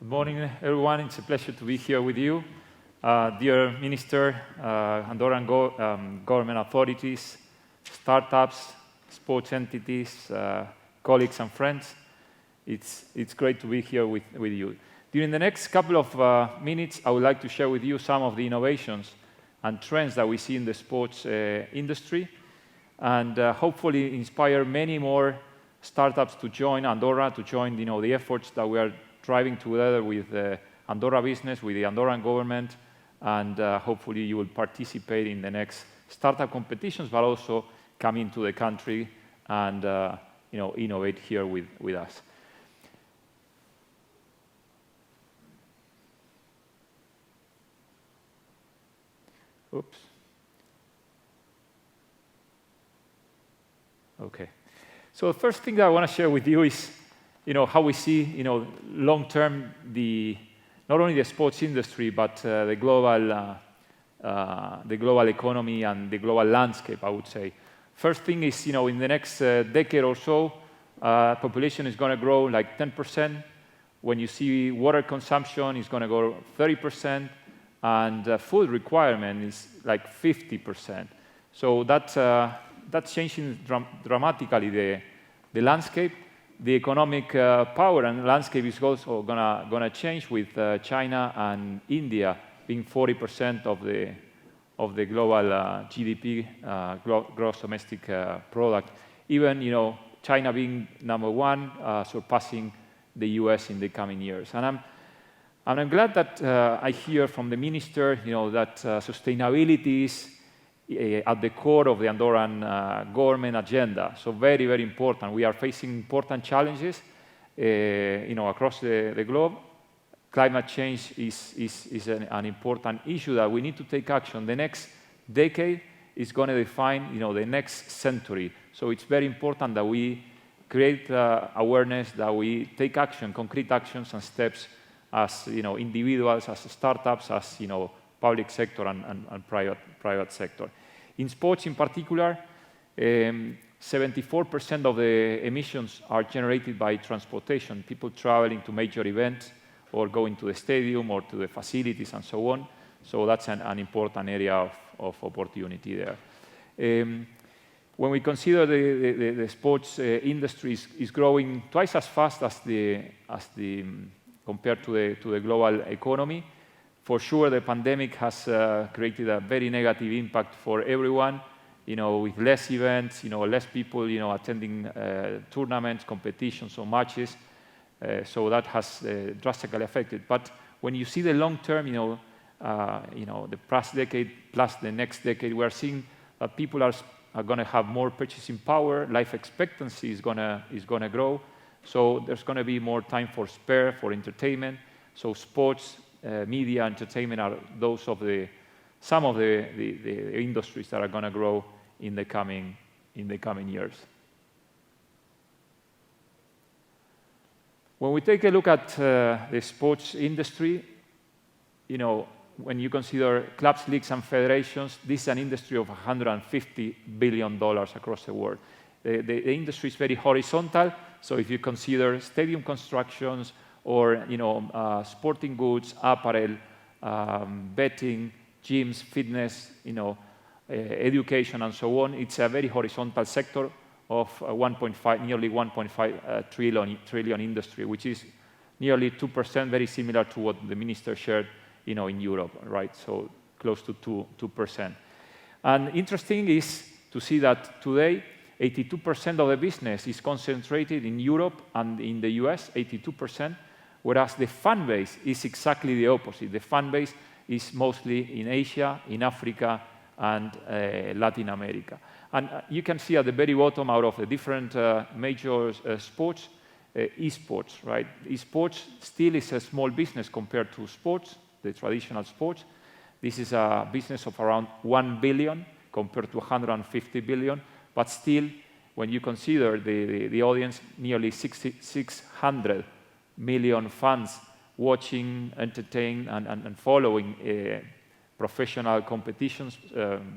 Good morning, everyone. It's a pleasure to be here with you. Dear Minister, Andorran government authorities, startups, sports entities, colleagues and friends, it's great to be here with you. During the next couple of minutes, I would like to share with you some of the innovations and trends that we see in the sports industry, and hopefully inspire many more startups to join Andorra, to join the efforts that we are driving together with Andorra Business, with the Andorran government, and hopefully you will participate in the next startup competitions, but also come into the country and innovate here with us. Oops. Okay. So the first thing that I want to share with you is how we see, long-term, not only the sports industry, but the global economy and the global landscape, I would say. First thing is, in the next decade or so, population is going to grow like 10%. When you see water consumption is going to grow 30%, and food requirement is like 50%. So that's changing dramatically the landscape. The economic power and landscape is also gonna change with China and India being 40% of the global GDP, gross domestic product. Even China being #1, surpassing the US in the coming years. And I'm glad that I hear from the minister, that sustainability is at the core of the Andorran government agenda. So very, very important. We are facing important challenges, across the globe. Climate change is an important issue that we need to take action. The next decade is going to define, the next century. So it's very important that we create awareness, that we take action, concrete actions and steps as individuals, as startups, as public sector and private sector. In sports in particular, 74% of the emissions are generated by transportation, people traveling to major events or going to the stadium or to the facilities and so on. So that's an important area of opportunity there. When we consider the sports industry is growing twice as fast as compared to the global economy. For sure, the pandemic has created a very negative impact for everyone, with less events, less people, attending tournaments, competitions, or matches. So that has drastically affected. But when you see the long term, the past decade plus the next decade, we are seeing that people are going to have more purchasing power. Life expectancy is going to grow. So there's going to be more time for spare, for entertainment. So sports, media, entertainment are some of the industries that are going to grow in the coming years. When we take a look at the sports industry, when you consider clubs, leagues, and federations, this is an industry of $150 billion across the world. The industry is very horizontal. So if you consider stadium constructions, or sporting goods, apparel, betting, gyms, fitness, education, and so on. It's a very horizontal sector of nearly 1.5 trillion industry, which is nearly 2%, very similar to what the minister shared, in Europe, right? So close to 2%. And interesting is to see that today, 82% of the business is concentrated in Europe and in the US, 82%. Whereas the fan base is exactly the opposite. The fan base is mostly in Asia, in Africa, and Latin America. And you can see at the very bottom, out of the different major sports, esports, right? Esports still is a small business compared to sports, the traditional sports. This is a business of around 1 billion compared to 150 billion. But still, when you consider the audience, nearly 600 million fans watching, entertain, and following professional competitions,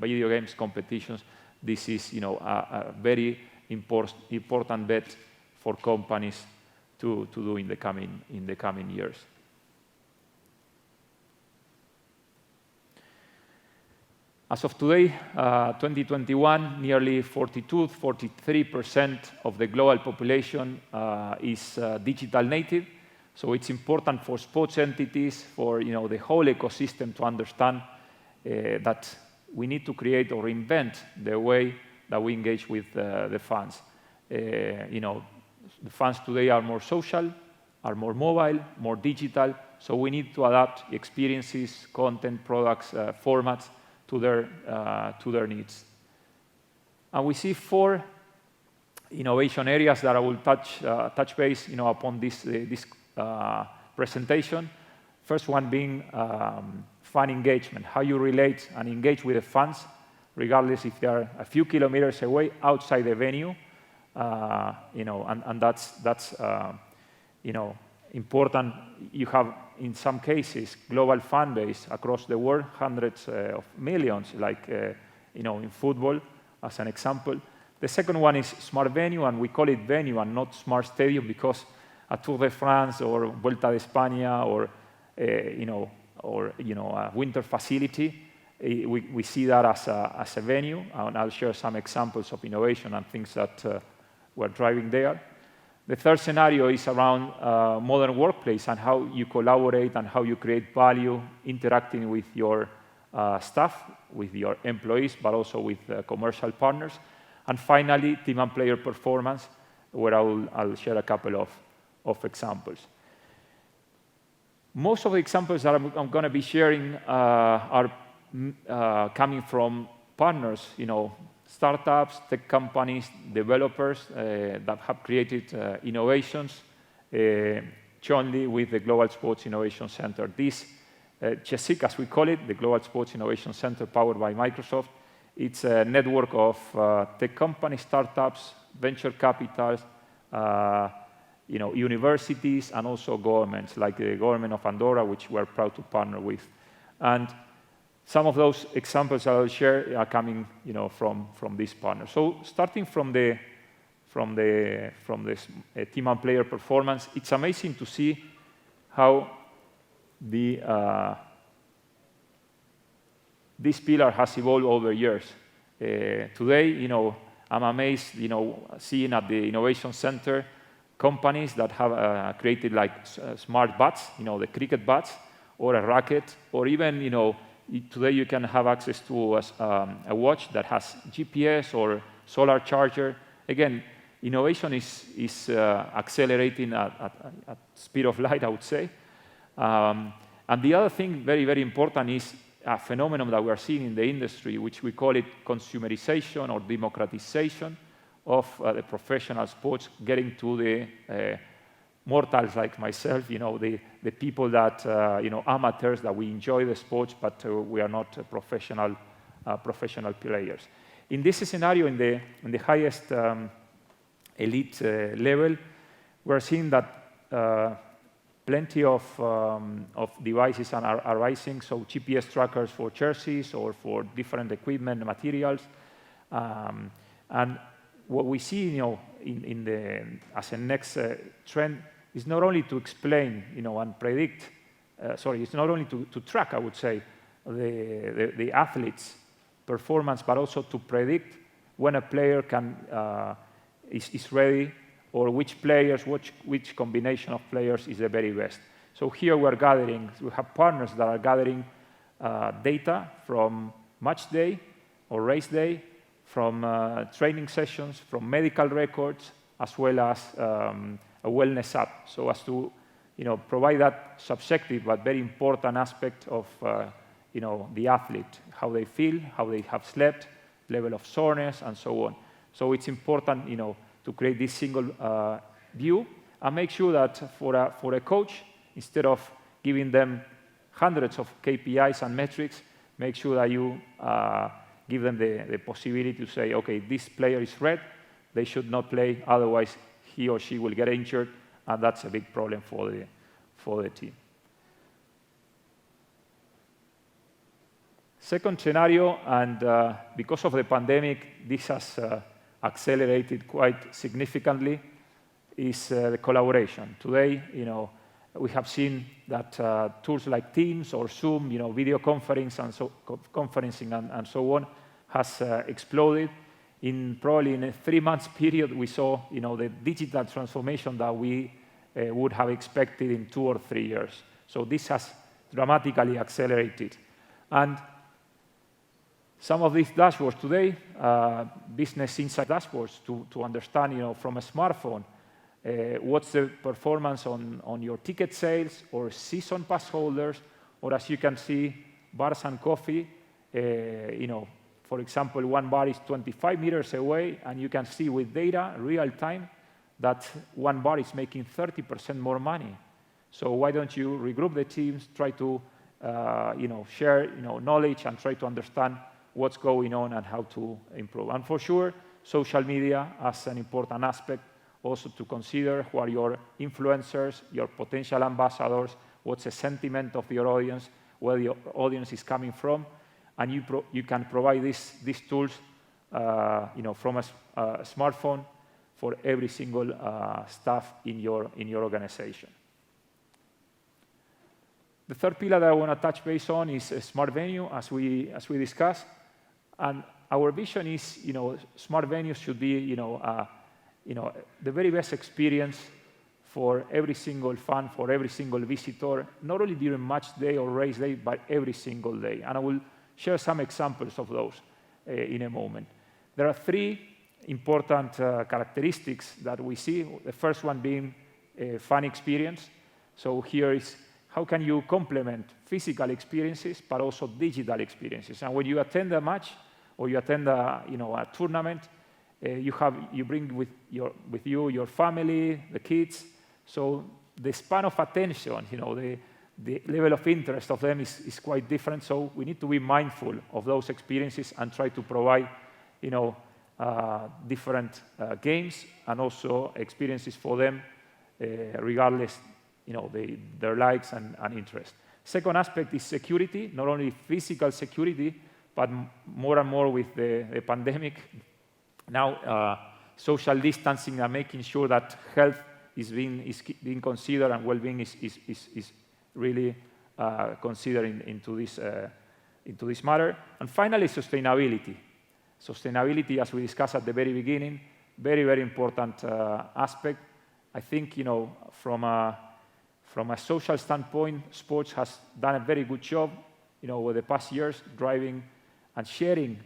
video games competitions. This is, a very important bet for companies to do in the coming years. As of today, 2021, nearly 43% of the global population is digital native. So it's important for sports entities, for the whole ecosystem to understand that we need to create or invent the way that we engage with the fans. The fans today are more social, are more mobile, more digital. So we need to adapt experiences, content, products, formats to their needs. And we see 4 innovation areas that I will touch base upon this presentation. First one being fan engagement, how you relate and engage with the fans, regardless if they are a few kilometers away outside the venue, and that's important. You have, in some cases, global fan base across the world, hundreds of millions, like in football, as an example. The second one is smart venue, and we call it venue and not smart stadium because a Tour de France or Vuelta de España or a winter facility, we see that as a venue, and I'll share some examples of innovation and things that we're driving there. The third scenario is around modern workplace and how you collaborate and how you create value interacting with your staff, with your employees, but also with commercial partners. And finally, team and player performance, where I'll share a couple of examples. Most of the examples that I'm going to be sharing are coming from partners, startups, tech companies, developers that have created innovations jointly with the Global Sports Innovation Center. This GSIC, as we call it, the Global Sports Innovation Center powered by Microsoft, it's a network of tech companies, startups, venture capitals, universities, and also governments, like the government of Andorra, which we're proud to partner with. And some of those examples I'll share are coming, from these partners. So starting from the team and player performance, it's amazing to see how this pillar has evolved over years. Today, I'm amazed, seeing at the Innovation Center companies that have created like smart bats, the cricket bats, or a racket, or even, today you can have access to a watch that has GPS or solar charger. Again, innovation is accelerating at speed of light, I would say. And the other thing, very, very important, is a phenomenon that we are seeing in the industry, which we call it consumerization or democratization of the professional sports, getting to the mortals like myself, the people that, amateurs, that we enjoy the sports, but we are not professional players. In this scenario, in the highest elite level, we're seeing that plenty of devices are arising, so GPS trackers for jerseys or for different equipment materials. And what we see, as a next trend is not only to explain, and predict, it's not only to track, I would say, the athlete's performance, but also to predict when a player is ready, or which combination of players is the very best. So here we have partners that are gathering data from match day or race day, from training sessions, from medical records, as well as a wellness app, so as to provide that subjective but very important aspect of the athlete, how they feel, how they have slept, level of soreness, and so on. So it's important to create this single view and make sure that for a coach, instead of giving them hundreds of KPIs and metrics, make sure that you give them the possibility to say, okay, this player is red, they should not play, otherwise he or she will get injured, and that's a big problem for the team. Second scenario, and because of the pandemic, this has accelerated quite significantly, is the collaboration. Today, we have seen that tools like Teams or Zoom, video conferencing and so on, has exploded. Probably in a 3 months period, we saw the digital transformation that we would have expected in 2 or 3 years. So this has dramatically accelerated. And some of these dashboards today, business insight dashboards, to understand from a smartphone what's the performance on your ticket sales or season pass holders, or as you can see, bars and coffee. For example, one bar is 25 meters away, and you can see with data, real time, that one bar is making 30% more money. So why don't you regroup the teams, try to share knowledge, and try to understand what's going on and how to improve. And for sure, social media as an important aspect, also to consider who are your influencers, your potential ambassadors, what's the sentiment of your audience, where your audience is coming from, and you can provide these tools from a smartphone for every single staff in your organization. The third pillar that I want to touch base on is a smart venue, as we discussed. And our vision is, smart venues should be, the very best experience for every single fan, for every single visitor, not only during match day or race day, but every single day. And I will share some examples of those in a moment. There are 3 important characteristics that we see. The first one being a fan experience. So here is how can you complement physical experiences, but also digital experiences. And when you attend a match or you attend a tournament, you bring with you your family, the kids. So the span of attention, the level of interest of them is quite different. So we need to be mindful of those experiences and try to provide, different games and also experiences for them, regardless, their likes and interests. Second aspect is security, not only physical security, but more and more with the pandemic. Now, social distancing and making sure that health is being considered and well-being is really considered into this matter. And finally, sustainability. Sustainability, as we discussed at the very beginning, very, very important aspect. I think, from a social standpoint, sports has done a very good job, over the past years, driving and sharing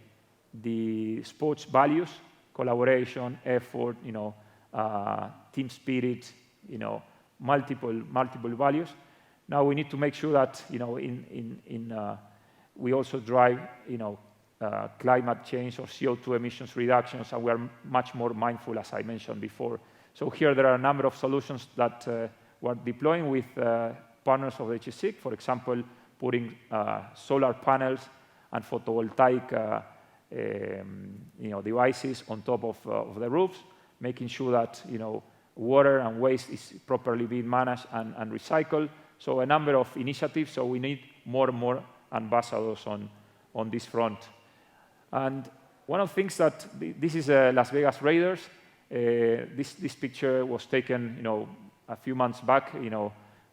the sports values, collaboration, effort, team spirit, multiple values. Now we need to make sure that, we also drive, climate change or CO2 emissions reductions, and we are much more mindful, as I mentioned before. So here there are a number of solutions that we're deploying with partners of the GSIC, for example, putting solar panels and photovoltaic devices on top of the roofs, making sure that water and waste is properly being managed and recycled. So a number of initiatives. So we need more and more ambassadors on this front. And one of the things that this is Las Vegas Raiders. This picture was taken a few months back.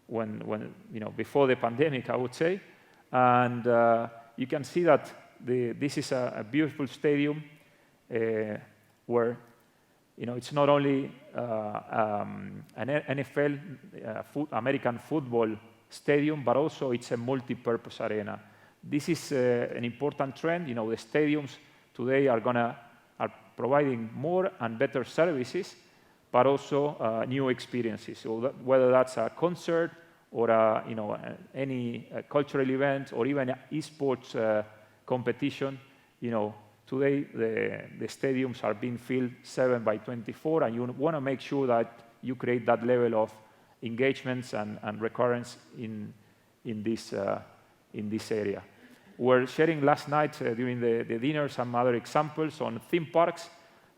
When before the pandemic, I would say, and you can see that this is a beautiful stadium where it's not only an NFL American football stadium, but also it's a multi-purpose arena. This is an important trend. The stadiums today are providing more and better services, but also new experiences. So whether that's a concert or any cultural event or even an esports competition, today the stadiums are being filled 7/24, and you want to make sure that you create that level of engagements and recurrence in this area. We're sharing last night during the dinner some other examples on theme parks.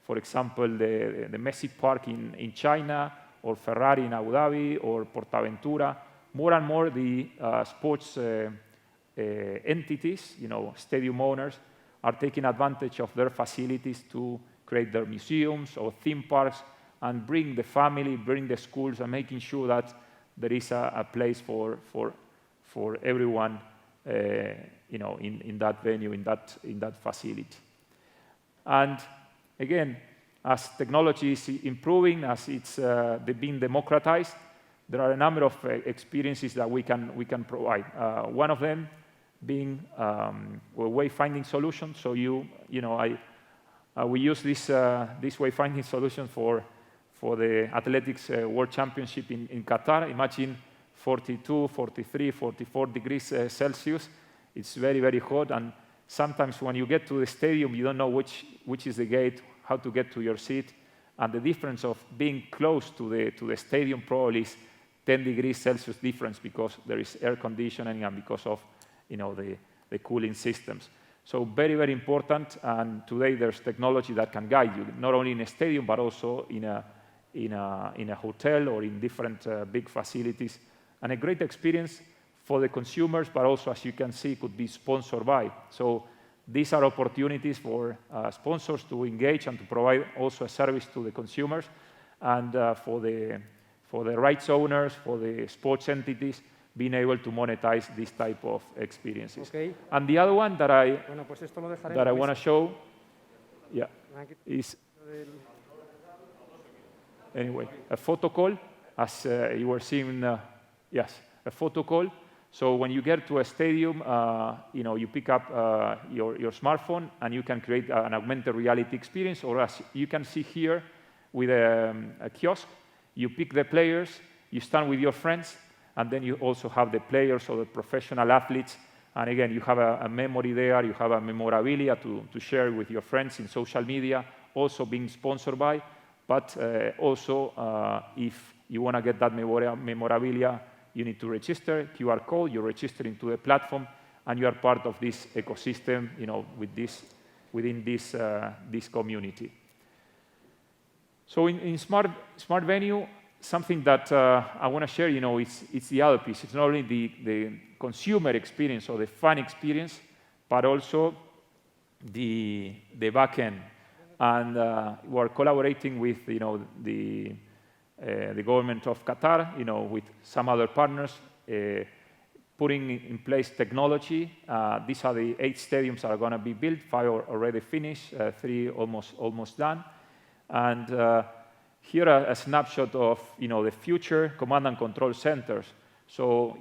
For example, the Messi Park in China, or Ferrari in Abu Dhabi, or Portaventura. More and more the sports entities, stadium owners, are taking advantage of their facilities to create their museums or theme parks and bring the family, bring the schools, and making sure that there is a place for everyone, in that venue, in that facility. And again, as technology is improving, as it's being democratized, there are a number of experiences that we can provide. One of them being wayfinding solutions. So we use this wayfinding solution for the athletics World Championship in Qatar. Imagine 42, 43, 44 degrees Celsius. It's very, very hot, and sometimes when you get to the stadium, you don't know which is the gate, how to get to your seat, and the difference of being close to the stadium probably is 10 degrees Celsius difference because there is air conditioning and because of the cooling systems. So very, very important, and today there's technology that can guide you, not only in a stadium, but also in a hotel or in different big facilities. And a great experience for the consumers, but also, as you can see, could be sponsored by. So these are opportunities for sponsors to engage and to provide also a service to the consumers, and for the rights owners, for the sports entities, being able to monetize this type of experiences. Okay. And the other one that I want to show, is anyway a Photocall, as you were seeing. Yes, a Photocall. So when you get to a stadium, you pick up your smartphone and you can create an augmented reality experience, or as you can see here with a kiosk, you pick the players, you stand with your friends, and then you also have the players or the professional athletes. And again, you have a memory there, you have a memorabilia to share with your friends in social media, also being sponsored by. But also, if you want to get that memorabilia, you need to register, QR code, you register into the platform, and you are part of this ecosystem, within this community. So in smart venue, something that I want to share, it's the other piece. It's not only the consumer experience or the fan experience, but also the back end. And we're collaborating with, the government of Qatar, with some other partners, putting in place technology. These are the 8 stadiums that are going to be built. 5 are already finished, 3 almost done. And here a snapshot of the future command and control centers. So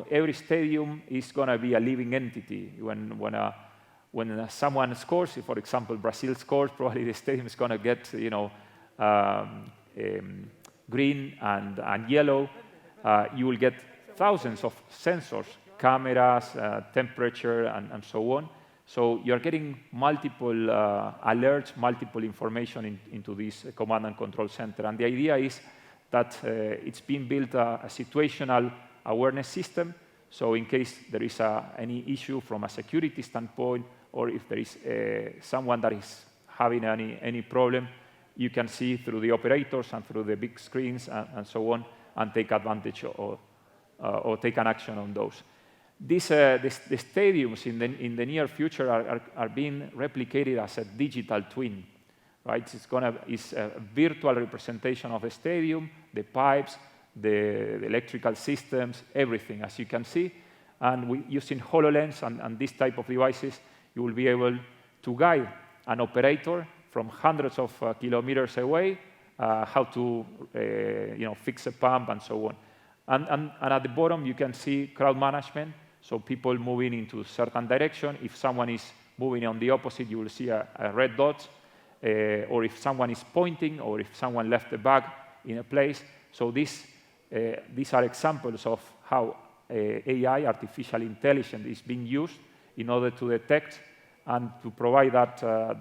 every stadium is going to be a living entity. When someone scores, for example, Brazil scores, probably the stadium is going to get green and yellow. You will get thousands of sensors, cameras, temperature, and so on. So you're getting multiple alerts, multiple information into this command and control center. And the idea is that it's being built a situational awareness system. So in case there is any issue from a security standpoint, or if there is someone that is having any problem, you can see through the operators and through the big screens and so on, and take advantage or take an action on those. The stadiums in the near future are being replicated as a digital twin, right? It's a virtual representation of the stadium, the pipes, the electrical systems, everything, as you can see. And using HoloLens and this type of devices, you will be able to guide an operator from hundreds of kilometers away, how to fix a pump and so on. And at the bottom, you can see crowd management, so people moving into a certain direction. If someone is moving on the opposite, you will see a red dot, or if someone is pointing, or if someone left the bag in a place. So these are examples of how AI, artificial intelligence, is being used in order to detect and to provide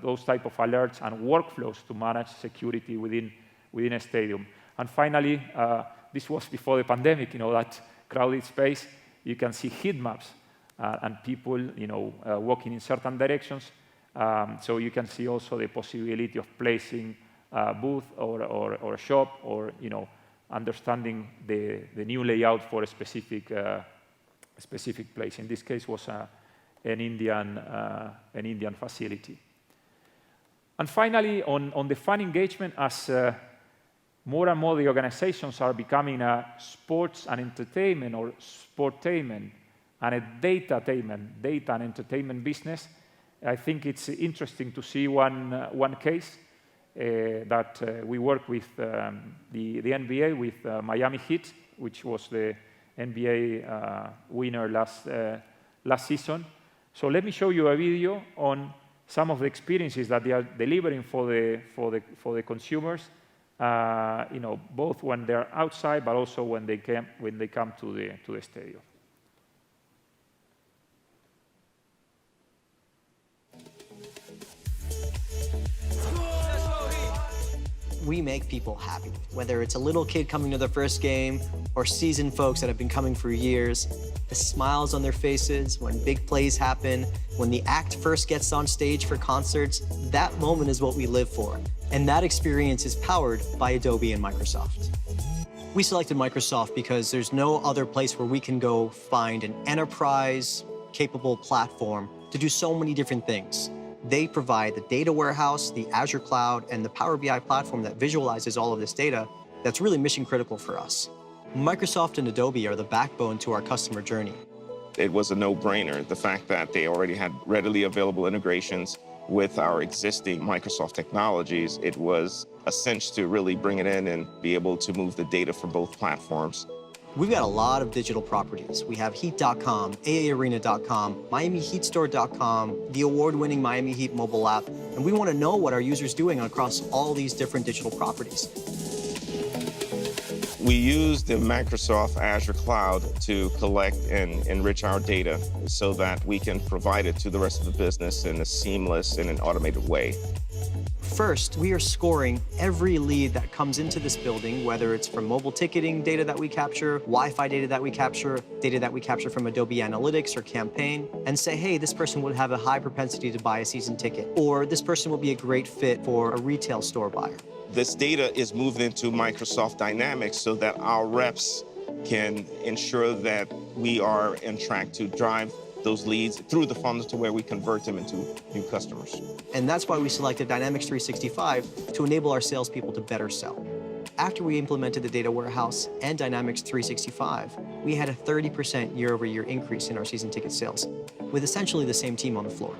those type of alerts and workflows to manage security within a stadium. And finally, this was before the pandemic, that crowded space, you can see heat maps and people, walking in certain directions. So you can see also the possibility of placing a booth or a shop, or, understanding the new layout for a specific place. In this case was an Indian facility. And finally, on the fan engagement, as more and more the organizations are becoming a sports and entertainment or sportainment and a data and entertainment business. I think it's interesting to see one case that we work with the NBA, with Miami Heat, which was the NBA winner last season. So let me show you a video on some of the experiences that they are delivering for the consumers, both when they're outside, but also when they come to the stadium. We make people happy, whether it's a little kid coming to their first game or seasoned folks that have been coming for years. The smiles on their faces when big plays happen, when the act first gets on stage for concerts, that moment is what we live for. And that experience is powered by Adobe and Microsoft. We selected Microsoft because there's no other place where we can go find an enterprise-capable platform to do so many different things. They provide the data warehouse, the Azure cloud, and the Power BI platform that visualizes all of this data that's really mission critical for us. Microsoft and Adobe are the backbone to our customer journey. It was a no-brainer, the fact that they already had readily available integrations with our existing Microsoft technologies. It was a cinch to really bring it in and be able to move the data from both platforms. We've got a lot of digital properties. We have Heat.com, AAArena.com, MiamiHeatStore.com, the award-winning Miami Heat mobile app, and we want to know what our users are doing across all these different digital properties. We use the Microsoft Azure cloud to collect and enrich our data so that we can provide it to the rest of the business in a seamless and an automated way. First, we are scoring every lead that comes into this building, whether it's from mobile ticketing data that we capture, Wi-Fi data that we capture from Adobe Analytics or Campaign, and say, hey, this person would have a high propensity to buy a season ticket, or this person will be a great fit for a retail store buyer. This data is moved into Microsoft Dynamics so that our reps can ensure that we are on track to drive those leads through the funnel to where we convert them into new customers. And that's why we selected Dynamics 365 to enable our salespeople to better sell. After we implemented the data warehouse and Dynamics 365, we had a 30% year-over-year increase in our season ticket sales, with essentially the same team on the floor.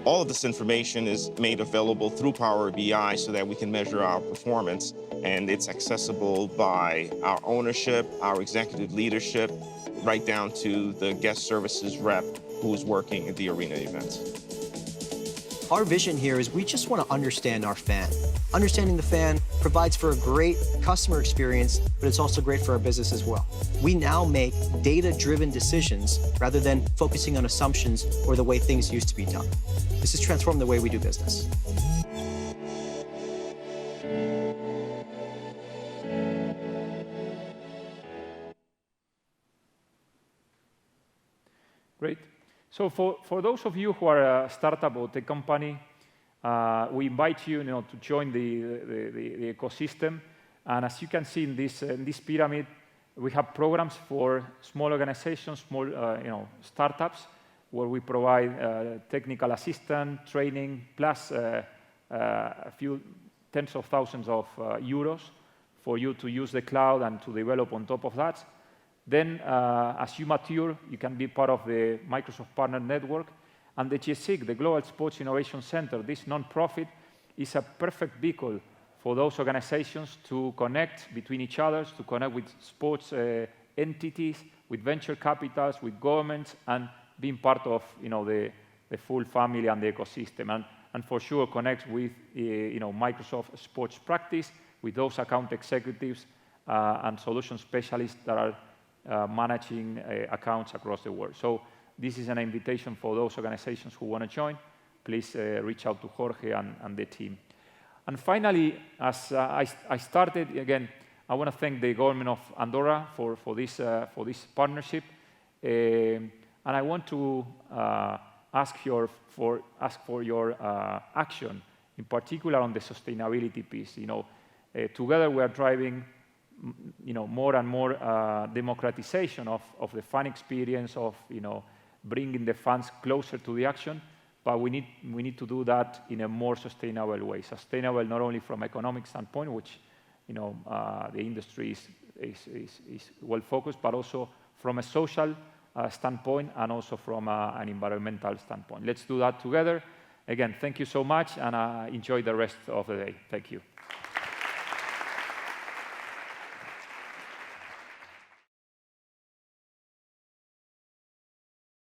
All of this information is made available through Power BI so that we can measure our performance, and it's accessible by our ownership, our executive leadership, right down to the guest services rep who's working at the arena events. Our vision here is we just want to understand our fan. Understanding the fan provides for a great customer experience, but it's also great for our business as well. We now make data-driven decisions rather than focusing on assumptions or the way things used to be done. This has transformed the way we do business. Great. So for those of you who are a startup or tech company, we invite you, to join the ecosystem. And as you can see in this pyramid, we have programs for small organizations, small startups, where we provide technical assistance, training, plus a few tens of thousands of euros for you to use the cloud and to develop on top of that. Then, as you mature, you can be part of the Microsoft Partner Network. And the GSIC, the Global Sports Innovation Center, this nonprofit, is a perfect vehicle for those organizations to connect between each other, to connect with sports entities, with venture capitals, with governments, and being part of the full family and the ecosystem. And for sure, connect with Microsoft Sports Practice, with those account executives and solution specialists that are managing accounts across the world. So this is an invitation for those organizations who want to join. Please reach out to Jorge and the team. And finally, as I started, again, I want to thank the government of Andorra for this partnership. And I want to ask for your action, in particular on the sustainability piece. Together we are driving more and more democratization of the fan experience, of bringing the fans closer to the action, but we need to do that in a more sustainable way. Sustainable not only from economic standpoint, which the industry is well focused, but also from a social standpoint and also from an environmental standpoint. Let's do that together. Again, thank you so much, and enjoy the rest of the day. Thank you.